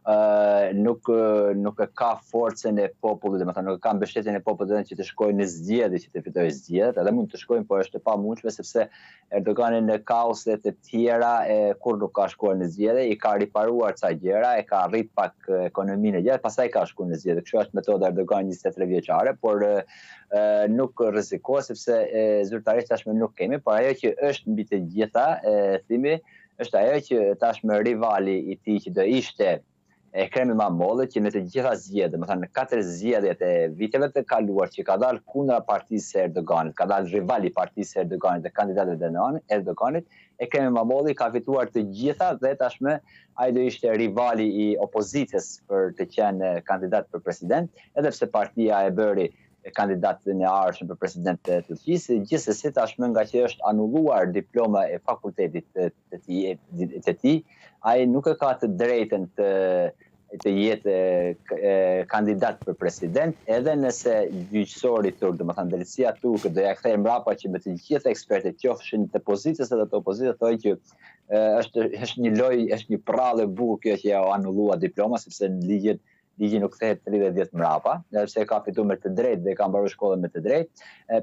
nuk e ka forcën e popullit, domethënë nuk e ka mbështetjen e popullit që të shkojnë në zgjedhje, që të fitojë zgjedhjet, edhe mund të shkojnë, por është e pamundshme sepse Erdogani në kaoset e tjera kur nuk ka shkuar në zgjedhje, i ka riparuar ca gjëra, e ka arrit pak ekonominë e gjatë, pastaj ka shkuar në zgjedhje. Kjo është metoda Erdogan 23 vjeçare, por nuk rrezikohet sepse zyrtarisht tashmë nuk kemi, por ajo që është mbi të gjitha, thimi, është ajo që tashmë rivali i tij që do ishte Ekrem İmamoğlu, që në të gjitha zgjedhjet, domethënë në 4 zgjedhjet e viteve të kaluar që ka dalë kundra partisë së Erdoganit, ka dalë rivali i partisë së Erdoganit dhe kandidatëve të Erdoganit, Ekrem İmamoğlu ka fituar të gjitha dhe tashmë ai do ishte rivali i opozitës për të qenë kandidat për president, edhe pse partia e bëri kandidatin e arshëm për president të Turqisë, gjithsesi tashmë nga që është anulluar diploma e fakultetit të tij, ai nuk e ka të drejtën të jetë kandidat për president, edhe nëse gjyqësori turk, domethënë drejtësia turke do ja kthejë mbrapa që me të gjithë ekspertët qofshin të pozicës edhe të opozitës, thonë që është një lojë, është një prallë e bukur kjo që ja anullua diploma, sepse ligji nuk kthehet 30 vjet mbrapa, sepse ka fituar me të drejtë dhe ka mbaruar shkollën me të drejtë.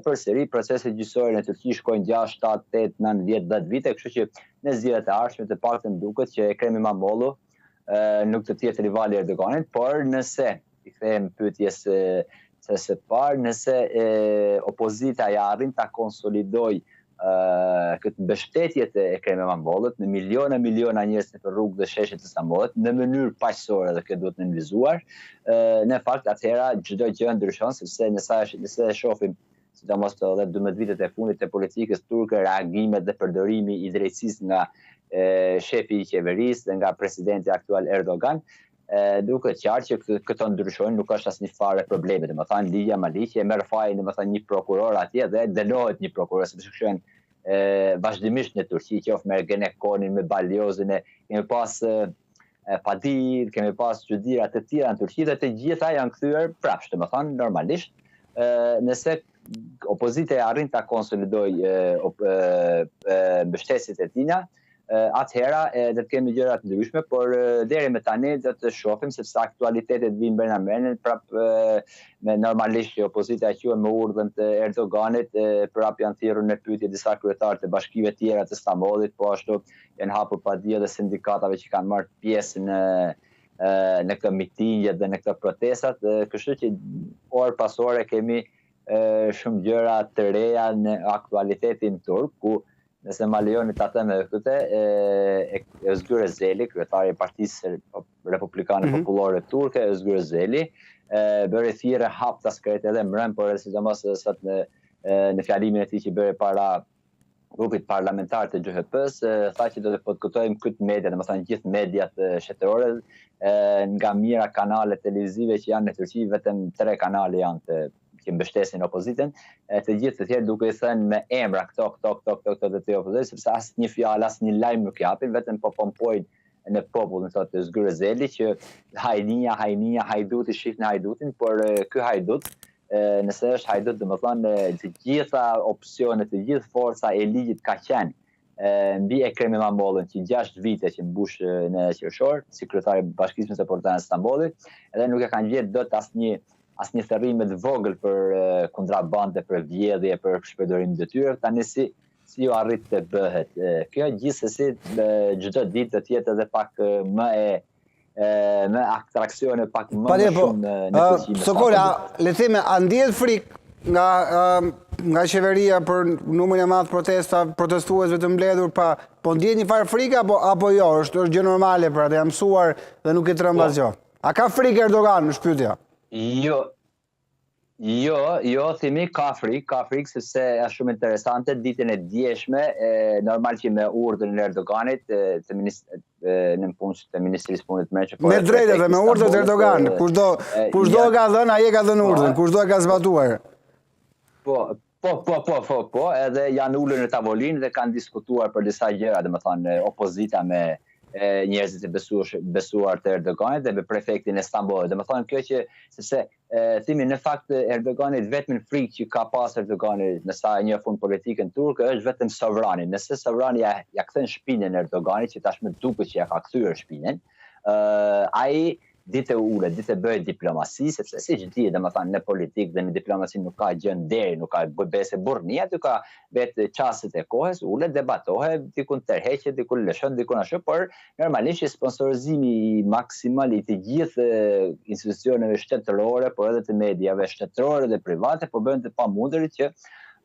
Përsëri proceset gjyqësore në Turqi shkojnë 6, 7, 8, 9, 10, 10 vite, kështu që në zgjedhjet e ardhshme të paktën duket që Ekrem İmamoğlu nuk të tjetë rivali i Erdoganit, por nëse i kthehem pyetjes së parë, nëse opozita ja arrin ta konsolidojë këtë mbështetje të Ekrem İmamoğlut në miliona njerëz në rrugë dhe sheshet të Stambollit në mënyrë paqësore, dhe kjo duhet të nënvizuar, në fakt atëhera çdo gjë ndryshon, sepse nëse e shohim sidomos edhe 12 vitet e fundit të politikës turke, reagimet dhe përdorimi i drejtësisë nga shefi i qeverisë dhe nga presidenti aktual Erdogan, duket qartë që këto ndryshojnë, nuk është asnjë fare probleme. Domethënë ligja ma ligj, merr fajin domethënë një prokuror atje dhe dënohet një prokuror, sepse shkojnë vazhdimisht në Turqi, qoftë me Ergenekonin, me Balyozin, kemi pas Padir, kemi pas çuditëra të tjera në Turqi dhe të gjitha janë kthyer prapë, domethënë normalisht. Nëse opozita arrin ta konsolidojë mbështetësit e tina, atëhera do të kemi gjëra të ndryshme, por deri me tani do të shohim sepse aktualitetet vijnë brenda menë, prapë me normalisht që opozita quhen me urdhën të Erdoganit, prapë janë thirrur në pyetje disa kryetarë të bashkive tjera të Stambollit, po ashtu janë hapur padia dhe sindikatave që kanë marrë pjesë në këto mitingje dhe në këto protestat, kështu që orë pas ore kemi shumë gjëra të reja në aktualitetin turk, ku nëse ma lejoni ta them edhe këtë, Özgür Özali, kryetari i Partisë Republikane Popullore Turke, Özgür Özali, bëri thirrje hapta sekret edhe mbrëm, por sidomos sot në fjalimin e tij që bëri para grupit parlamentar të GHP-s, tha që do të podkutojmë këtë media, domethënë gjithë mediat shtetërore, nga mira kanale televizive që janë në Turqi, vetëm 3 kanale janë që mbështesin opozitën, të gjithë të tjerë duke i thënë me emra këto të të opozitës, sepse asnjë fjalë, asnjë lajm nuk japin, vetëm po pompojnë në popull, thotë Özgür Özali, që hajnia, hajduti, shihni hajdutin, por ky hajdut, nëse është hajdut, domethënë të gjitha opsionet, të gjithë forca e ligjit ka qenë mbi Ekrem İmamoğlu'n që 6 vite që mbush në qershor, si kryetari i Bashkisë Metropolitane të Stambollit, edhe nuk e kanë gjetur dot asnjë therrim të vogël për kontrabande, për vjedhje, për shpërdorim detyre, tani si ju arrit të bëhet. Kjo gjithsesi çdo ditë do të jetë edhe pak më atraksione, pak më shumë në Turqi. Sokola, le të themi, a ndjehet frikë nga qeveria për numrin e madh protestuesve të mbledhur, po ndjehet një farë frikë apo jo, është gjë normale për atë, jam mësuar dhe nuk i tremb asgjë. A ka frikë Erdogan në shpytja? Jo, thimi ka frikë, sepse është shumë interesante. Ditën e djeshme, normal që me urdhën e Erdoganit, në punë të Ministrisë Punët Mërçe. Me drejtë dhe me urdhën e Erdogan, kushdo ka dhënë, ai e ka dhënë urdhën, kushdo e ka zbatuar. Po, edhe janë ulur në tavolinë dhe kanë diskutuar për disa gjëra, domethënë opozita me njerëzit e besuar të Erdoganit dhe me prefektin e Stambollit. Domethënë kjo që sepse thimi në fakt Erdoganit vetëm frikë që ka pas Erdogani në sa e njeh politikën turke është vetëm sovrani. Nëse sovrani ja kthen shpinën Erdoganit, që tashmë duket që ja ka kthyer shpinën, ai ditë ule, ditë bëhet diplomasi, sepse siç dihet, domethënë në politikë dhe në diplomasi nuk ka gjë deri, nuk ka besë burrnia, aty ka vetë çastet e kohës, ulet, debatohet, dikun tërheqet, dikun lëshon, dikun ashtu, por normalisht sporizimi maksimal i të gjithë institucioneve shtetërore, por edhe të mediave shtetërore dhe private, po bëhen të pamundurit që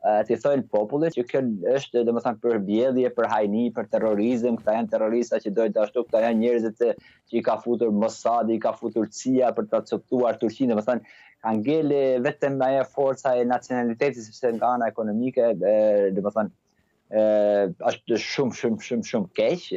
të thojnë popullit që kjo është domethënë përbjedhje për hajni, për terrorizëm, këta janë terrorista që dojnë ashtu, këta janë njerëzit që i ka futur Mossadi, i ka futur CIA për ta coptuar Turqinë, domethënë ka ngele vetëm ajo forca e nacionalitetit, sepse nga ana ekonomike domethënë është shumë keq.